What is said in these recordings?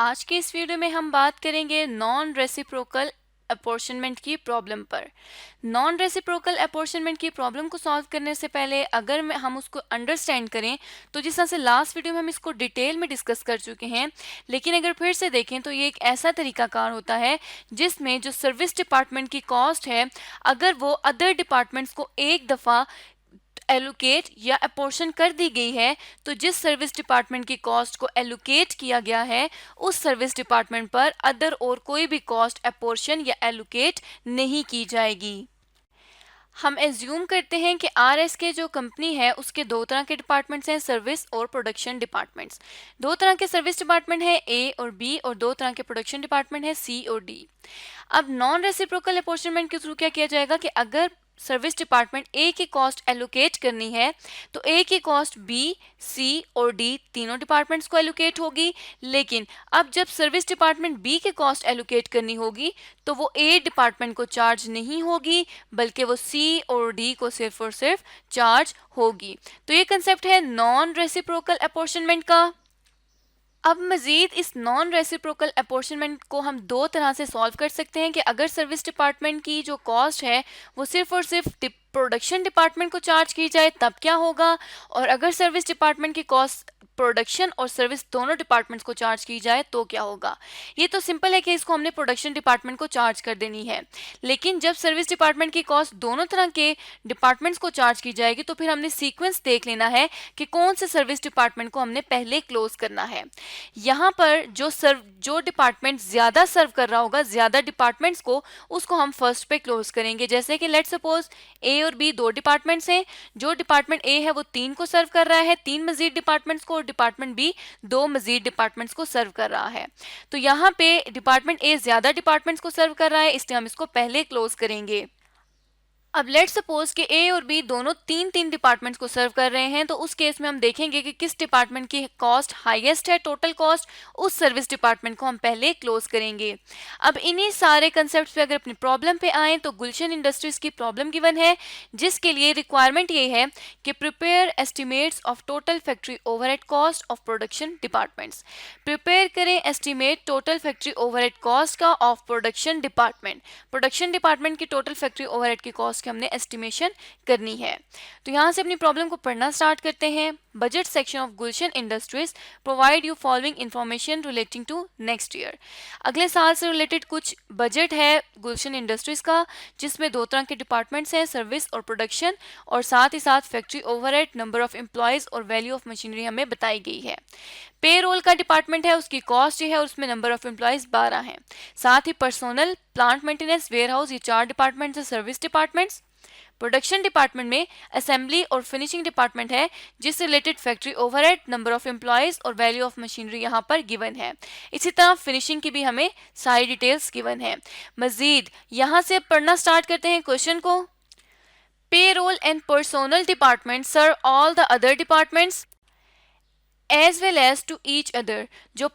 आज के इस वीडियो में हम बात करेंगे नॉन रेसिप्रोकल अपॉर्शनमेंट की प्रॉब्लम पर। नॉन रेसिप्रोकल अपॉर्शनमेंट की प्रॉब्लम को सॉल्व करने से पहले अगर हम उसको अंडरस्टैंड करें तो जिस तरह से लास्ट वीडियो में हम इसको डिटेल में डिस्कस कर चुके हैं, लेकिन अगर फिर से देखें तो ये एक ऐसा तरीकाकार होता है जिसमें जो सर्विस डिपार्टमेंट की कॉस्ट है, अगर वो अदर डिपार्टमेंट्स को एक दफ़ा एलोकेट या अपोर्शन कर दी गई है, तो जिस सर्विस डिपार्टमेंट की कॉस्ट को एलोकेट किया गया है उस सर्विस डिपार्टमेंट पर अदर और कोई भी कॉस्ट अपोर्शन या एलोकेट नहीं की जाएगी। हम एज्यूम करते हैं कि आरएस के जो कंपनी है उसके दो तरह के डिपार्टमेंट्स हैं, सर्विस और प्रोडक्शन डिपार्टमेंट्स। दो तरह के सर्विस डिपार्टमेंट है ए और बी, और दो तरह के प्रोडक्शन डिपार्टमेंट है सी और डी। अब नॉन रेसिप्रोकल अपॉर्चुनिमेंट के थ्रू क्या किया जाएगा कि अगर सर्विस डिपार्टमेंट ए की कॉस्ट एलोकेट करनी है तो ए की कॉस्ट बी, सी और डी तीनों डिपार्टमेंट्स को एलोकेट होगी। लेकिन अब जब सर्विस डिपार्टमेंट बी की कॉस्ट एलोकेट करनी होगी तो वो ए डिपार्टमेंट को चार्ज नहीं होगी, बल्कि वो सी और डी को सिर्फ और सिर्फ चार्ज होगी। तो ये कंसेप्ट है नॉन रेसिप्रोकल अपॉर्चुनिमेंट का। अब मज़ीद इस नॉन रेसिप्रोकल अपॉर्चुनमेंट को हम दो तरह से सॉल्व कर सकते हैं कि अगर सर्विस डिपार्टमेंट की जो कॉस्ट है वो सिर्फ और सिर्फ प्रोडक्शन डिपार्टमेंट को चार्ज की जाए तब क्या होगा, और अगर सर्विस डिपार्टमेंट की कॉस्ट प्रोडक्शन और सर्विस दोनों डिपार्टमेंट्स को चार्ज की जाए तो क्या होगा। ये तो सिंपल है कि इसको हमने प्रोडक्शन डिपार्टमेंट को चार्ज कर देनी है, लेकिन जब सर्विस डिपार्टमेंट की कॉस्ट दोनों तरह के डिपार्टमेंट्स को चार्ज की जाएगी तो फिर हमने सीक्वेंस देख लेना है कि कौन से सर्विस डिपार्टमेंट को हमने पहले क्लोज करना है। यहाँ पर जो डिपार्टमेंट ज़्यादा सर्व कर रहा होगा ज़्यादा डिपार्टमेंट्स को, उसको हम फर्स्ट पे क्लोज करेंगे। जैसे कि लेट्स सपोज ए और बी दो डिपार्टमेंट्स हैं, जो डिपार्टमेंट ए है वो 3 को सर्व कर रहा है, 3 मजीद डिपार्टमेंट्स को, और डिपार्टमेंट बी 2 मजीद डिपार्टमेंट्स को सर्व कर रहा है। तो यहाँ पे डिपार्टमेंट ए ज़्यादा डिपार्टमेंट्स को सर्व कर रहा है, इसलिए हम इसको पहले क्लोज करेंगे। अब लेट्स सपोज कि ए और बी दोनों तीन तीन डिपार्टमेंट्स को सर्व कर रहे हैं, तो उस केस में हम देखेंगे कि किस डिपार्टमेंट की कॉस्ट हाईएस्ट है, टोटल कॉस्ट, उस सर्विस डिपार्टमेंट को हम पहले क्लोज करेंगे। अब इन्हीं सारे कंसेप्ट पे अगर अपनी प्रॉब्लम पे आए तो गुलशन इंडस्ट्रीज की प्रॉब्लम गिवन है, जिसके लिए रिक्वायरमेंट ये है कि prepare estimates of total factory overhead cost of production departments. Prepare करें estimate total factory overhead cost का of production department. Production department की टोटल फैक्ट्री ओवरहेड की कॉस्ट की हमने एस्टिमेशन करनी है। तो यहाँ से अपनी प्रॉब्लम को पढ़ना स्टार्ट करते हैं। Budget section of Gulshan industries provide you following information relating to next year. अगले साल से रिलेटेड कुछ बजट है गुलशन इंडस्ट्रीज का, जिसमें दो तरह के डिपार्टमेंट्स हैं, सर्विस और प्रोडक्शन, और साथ ही साथ factory overhead, number of employees और वैल्यू ऑफ मशीनरी हमें बताई गई है। पे रोल का डिपार्टमेंट है, उसकी कॉस्ट ये है और उसमें नंबर ऑफ एम्प्लॉयज 12 हैं। साथ ही personnel, plant maintenance, warehouse, ये 4 डिपार्टमेंट्स है सर्विस डिपार्टमेंट्स। प्रोडक्शन डिपार्टमेंट में असेंबली और फिनिशिंग डिपार्टमेंट है, जिससे related factory overhead, number of employees और वैल्यू ऑफ मशीनरी यहाँ पर गिवन है। इसी तरह फिनिशिंग की भी हमें सारी डिटेल्स गिवन है। मजीद यहाँ से पढ़ना स्टार्ट करते हैं क्वेश्चन को। Payroll and personnel department serve all the other departments as well as to each other. जो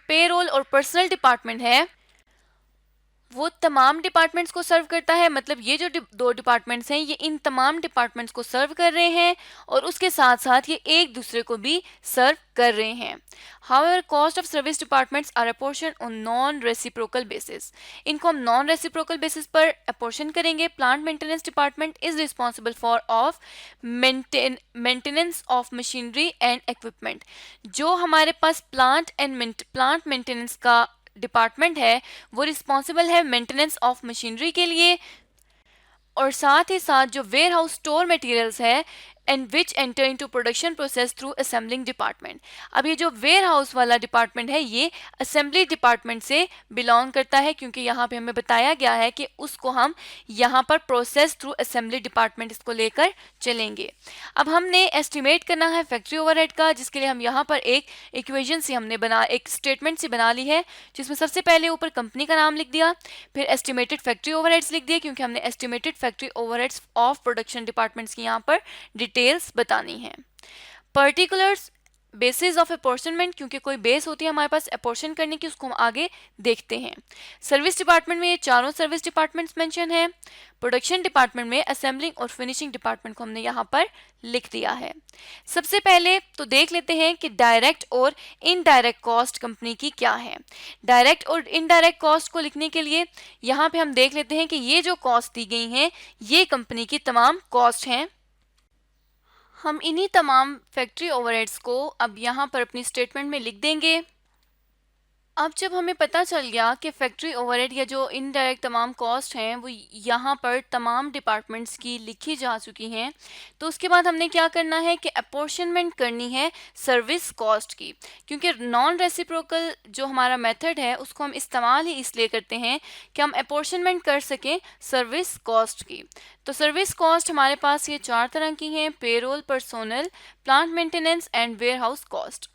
पेरोल और पर्सनल डिपार्टमेंट है वो तमाम डिपार्टमेंट्स को सर्व करता है, मतलब ये जो दो डिपार्टमेंट्स हैं ये इन तमाम डिपार्टमेंट्स को सर्व कर रहे हैं, और उसके साथ साथ ये एक दूसरे को भी सर्व कर रहे हैं। However cost of service departments are apportion on non reciprocal basis. इनको हम नॉन रेसिप्रोकल बेसिस पर अपोर्शन करेंगे। Plant maintenance department is responsible for of maintenance of machinery and equipment. जो हमारे पास प्लांट मेंटेनेंस का डिपार्टमेंट है वो रिस्पॉन्सिबल है मेंटेनेंस ऑफ मशीनरी के लिए, और साथ ही साथ जो वेयर हाउस स्टोर मटेरियल्स है and which enter into production process through assembling department. अब ये जो वेयर हाउस वाला डिपार्टमेंट है ये असेंबली डिपार्टमेंट से बिलोंग करता है, क्योंकि यहाँ पे हमें बताया गया है कि उसको हम यहाँ पर प्रोसेस थ्रू असेंबली डिपार्टमेंट इसको लेकर चलेंगे। अब हमने एस्टिमेट करना है फैक्ट्री ओवरहेड का, जिसके लिए हम यहाँ पर एक इक्वेशन से एक स्टेटमेंट से बना ली है, जिसमें सबसे पहले ऊपर कंपनी का नाम लिख दिया, फिर एस्टिमेटेड फैक्ट्री ओवरहेड्स लिख दिए, क्योंकि हमने estimated factory overheads of production departments की यहाँ पर डिटेल्स बतानी है। पर्टिकुलर्स बेसिस ऑफ अपॉर्चनमेंट, क्योंकि कोई बेस होती है हमारे पास अपॉर्शन करने की, उसको हम आगे देखते हैं। सर्विस डिपार्टमेंट में ये चारों सर्विस डिपार्टमेंट्स मेंशन है। प्रोडक्शन डिपार्टमेंट में असेंबलिंग और फिनिशिंग डिपार्टमेंट को हमने यहाँ पर लिख दिया है। सबसे पहले तो देख लेते हैं कि डायरेक्ट और इनडायरेक्ट कॉस्ट कंपनी की क्या है। डायरेक्ट और इनडायरेक्ट कॉस्ट को लिखने के लिए यहाँ पे हम देख लेते हैं कि ये जो कॉस्ट दी गई हैं ये कंपनी की तमाम कॉस्ट हैं। हम इन्हीं तमाम फैक्ट्री ओवरहेड्स को अब यहाँ पर अपनी स्टेटमेंट में लिख देंगे। अब जब हमें पता चल गया कि फैक्ट्री ओवरहेड या जो इनडायरेक्ट तमाम कॉस्ट हैं वो यहाँ पर तमाम डिपार्टमेंट्स की लिखी जा चुकी हैं, तो उसके बाद हमने क्या करना है कि अपॉर्शनमेंट करनी है सर्विस कॉस्ट की। क्योंकि नॉन रेसिप्रोकल जो हमारा मेथड है उसको हम इस्तेमाल ही इसलिए करते हैं कि हम अपॉर्शनमेंट कर सकें सर्विस कॉस्ट की। तो सर्विस कॉस्ट हमारे पास ये चार तरह की हैं: payroll, personnel, plant maintenance and warehouse cost,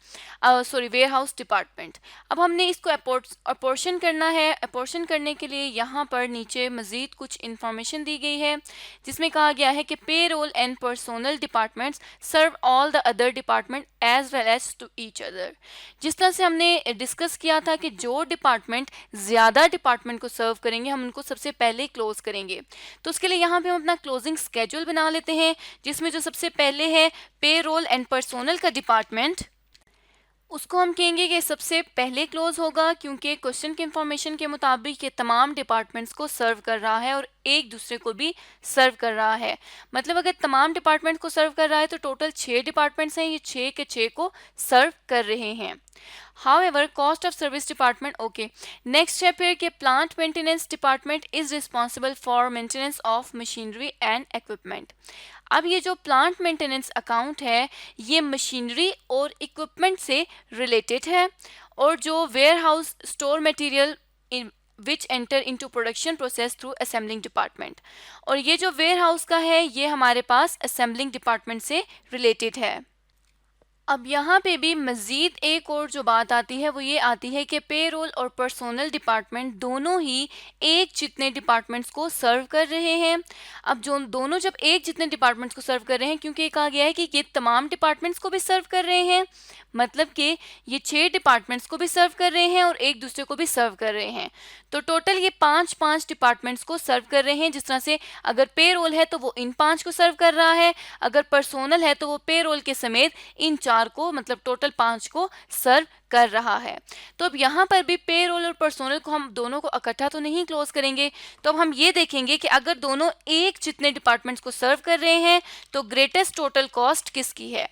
warehouse department. अब हमने इसको अपॉर्शन करना है। अपॉर्शन करने के लिए यहाँ पर नीचे मज़ीद कुछ इंफॉर्मेशन दी गई है जिसमें कहा गया है कि payroll and personnel departments serve all the other department as well as to each other. जिस तरह से हमने डिस्कस किया था कि जो डिपार्टमेंट ज़्यादा डिपार्टमेंट को सर्व करेंगे हम उनको सबसे पहले क्लोज करेंगे। तो उसके लिए यहाँ पे हम अपना क्लोजिंग स्केड्यूल बना लेते हैं, जिसमें जो सबसे पहले है पेरोल एंड पर्सोनल का डिपार्टमेंट, उसको हम कहेंगे कि सबसे पहले क्लोज होगा, क्योंकि क्वेश्चन के इंफॉर्मेशन के मुताबिक ये तमाम डिपार्टमेंट्स को सर्व कर रहा है और एक दूसरे को भी सर्व कर रहा है। मतलब अगर तमाम डिपार्टमेंट को सर्व कर रहा है तो टोटल 6 डिपार्टमेंट्स हैं, ये 6 के 6 को सर्व कर रहे हैं। However, cost of service department, okay. Next है फिर कि plant maintenance department is responsible for maintenance of machinery and equipment. अब ये जो प्लांट मेंटेनेंस अकाउंट है ये मशीनरी और इक्विपमेंट से रिलेटेड है, और जो warehouse store material which enter into production process through assembling department, और ये जो वेयर हाउस का है ये हमारे पास असेंबलिंग डिपार्टमेंट से रिलेटेड है। अब यहाँ पे भी मज़ीद एक और जो बात आती है वो ये आती है कि पेरोल और पर्सोनल डिपार्टमेंट दोनों ही एक जितने डिपार्टमेंट्स को सर्व कर रहे हैं। अब जो दोनों जब एक जितने डिपार्टमेंट्स को सर्व कर रहे हैं, क्योंकि कहा गया है कि ये तमाम डिपार्टमेंट्स को भी सर्व कर रहे हैं, मतलब कि ये 6 डिपार्टमेंट्स को भी सर्व कर रहे हैं और एक दूसरे को भी सर्व कर रहे हैं। तो टोटल ये 5 डिपार्टमेंट्स को सर्व कर रहे हैं। जिस तरह से अगर पेरोल है तो वो इन 5 को सर्व कर रहा है, अगर पर्सोनल है तो वो पेरोल के समेत इन 4 को, मतलब टोटल 5 को सर्व कर रहा है। तो अब यहाँ पर भी पेरोल और पर्सोनल को हम दोनों को इकट्ठा तो नहीं क्लोज करेंगे, तो अब हम ये देखेंगे कि अगर दोनों एक जितने डिपार्टमेंट्स को सर्व कर रहे हैं तो ग्रेटेस्ट टोटल कॉस्ट किसकी है।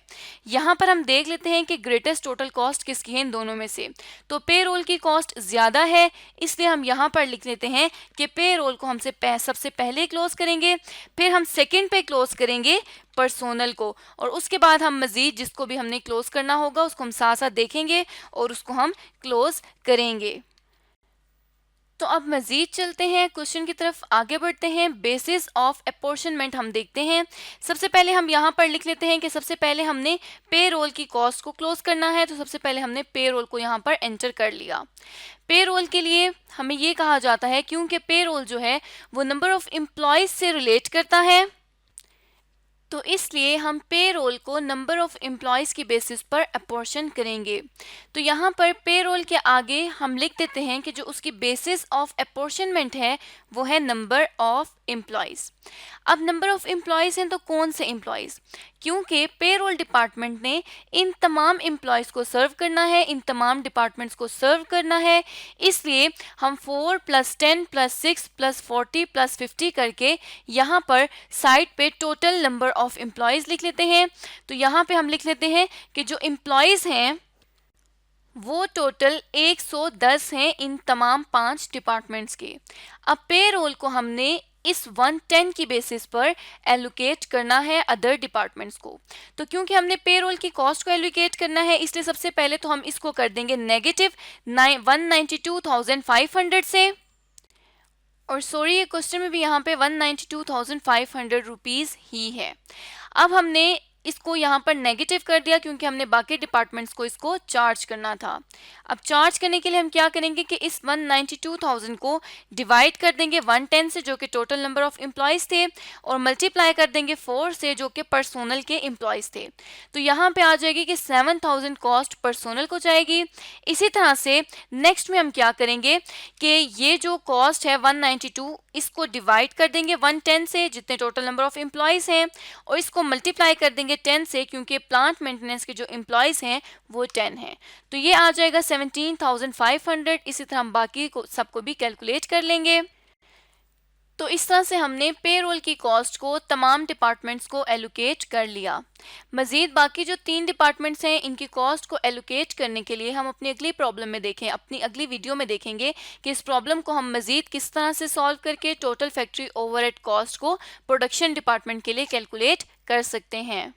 यहाँ पर हम देख लेते हैं कि ग्रेटेस्ट टोटल कॉस्ट किसकी है इन दोनों में से। तो पेरोल की कॉस्ट ज़्यादा है, इसलिए हम यहाँ पर लिख लेते हैं कि पेरोल को हमसे सबसे पहले क्लोज करेंगे, फिर हम सेकेंड पे क्लोज करेंगे पर्सोनल को, और उसके बाद हम मज़ीद जिसको भी हमने क्लोज करना होगा उसको हम साथ साथ देखेंगे और उसको हम क्लोज करेंगे। तो अब मज़ीद चलते हैं, क्वेश्चन की तरफ आगे बढ़ते हैं। बेसिस ऑफ अपॉर्शनमेंट हम देखते हैं। सबसे पहले हम यहाँ पर लिख लेते हैं कि सबसे पहले हमने पेरोल की कॉस्ट को क्लोज करना है, तो सबसे पहले हमने पेरोल को यहाँ पर एंटर कर लिया। पेरोल के लिए हमें ये कहा जाता है क्योंकि पेरोल जो है वो नंबर ऑफ एम्प्लॉयज़ से रिलेट करता है, तो इसलिए हम पेरोल को नंबर ऑफ एम्प्लॉयज़ की बेसिस पर अपॉर्शन करेंगे। तो यहाँ पर पेरोल के आगे हम लिख देते हैं कि जो उसकी बेसिस ऑफ अपॉर्शनमेंट है वो है नंबर ऑफ एम्प्लॉयज़। अब नंबर ऑफ एम्प्लॉयज़ हैं तो कौन से एम्प्लॉयज़, क्योंकि पेरोल डिपार्टमेंट ने इन तमाम एम्प्लॉयज़ को सर्व करना है, इन तमाम डिपार्टमेंट्स को सर्व करना है, इसलिए हम 4 + 10 + 6 + 40 + 50 करके यहाँ पर साइड पे टोटल नंबर ऑफ एम्प्लॉयज़ लिख लेते हैं। तो यहाँ पे हम लिख लेते हैं कि जो एम्प्लॉयज़ हैं वो टोटल 110 हैं इन तमाम 5 डिपार्टमेंट्स के। अब पेरोल को हमने इस 110 की बेसिस पर एलोकेट करना है अदर डिपार्टमेंट्स को। तो क्योंकि हमने पेरोल की कॉस्ट को एलोकेट करना है इसलिए सबसे पहले तो हम इसको कर देंगे नेगेटिव 192,500 से, और सॉरी ये क्वेश्चन में भी यहाँ पे 192,500 रुपीज़ ही है। अब हमने इसको यहाँ पर नेगेटिव कर दिया क्योंकि हमने बाकी डिपार्टमेंट्स को इसको चार्ज करना था। अब चार्ज करने के लिए हम क्या करेंगे कि इस 192,000 को डिवाइड कर देंगे 110 से जो कि टोटल नंबर ऑफ एम्प्लॉयज़ थे, और मल्टीप्लाई कर देंगे 4 से जो कि पर्सोनल के एम्प्लॉयज़ थे। तो यहाँ पे आ जाएगी कि 7,000 कॉस्ट पर्सोनल को जाएगी। इसी तरह से नेक्स्ट में हम क्या करेंगे कि ये जो कॉस्ट है 192, इसको डिवाइड कर देंगे 110 से जितने टोटल नंबर ऑफ एम्प्लॉयज़ हैं, और इसको मल्टीप्लाई कर देंगे 10 से क्योंकि प्लांट मेंटेनेंस के जो एम्प्लॉयज़ हैं वो 10 हैं। तो ये आ जाएगा 17,500। इसी तरह हम बाकी को सबको भी कैलकुलेट कर लेंगे। तो इस तरह से हमने पेरोल की कॉस्ट को तमाम डिपार्टमेंट्स को एलोकेट कर लिया। मज़ीद बाकी जो 3 डिपार्टमेंट्स हैं इनकी कॉस्ट को एलोकेट करने के लिए हम अपनी अगली प्रॉब्लम में देखें, अपनी अगली वीडियो में देखेंगे कि इस प्रॉब्लम को हम मज़ीद किस तरह से सॉल्व करके टोटल फैक्ट्री ओवरहेड कॉस्ट को प्रोडक्शन डिपार्टमेंट के लिए कैलकुलेट कर सकते हैं।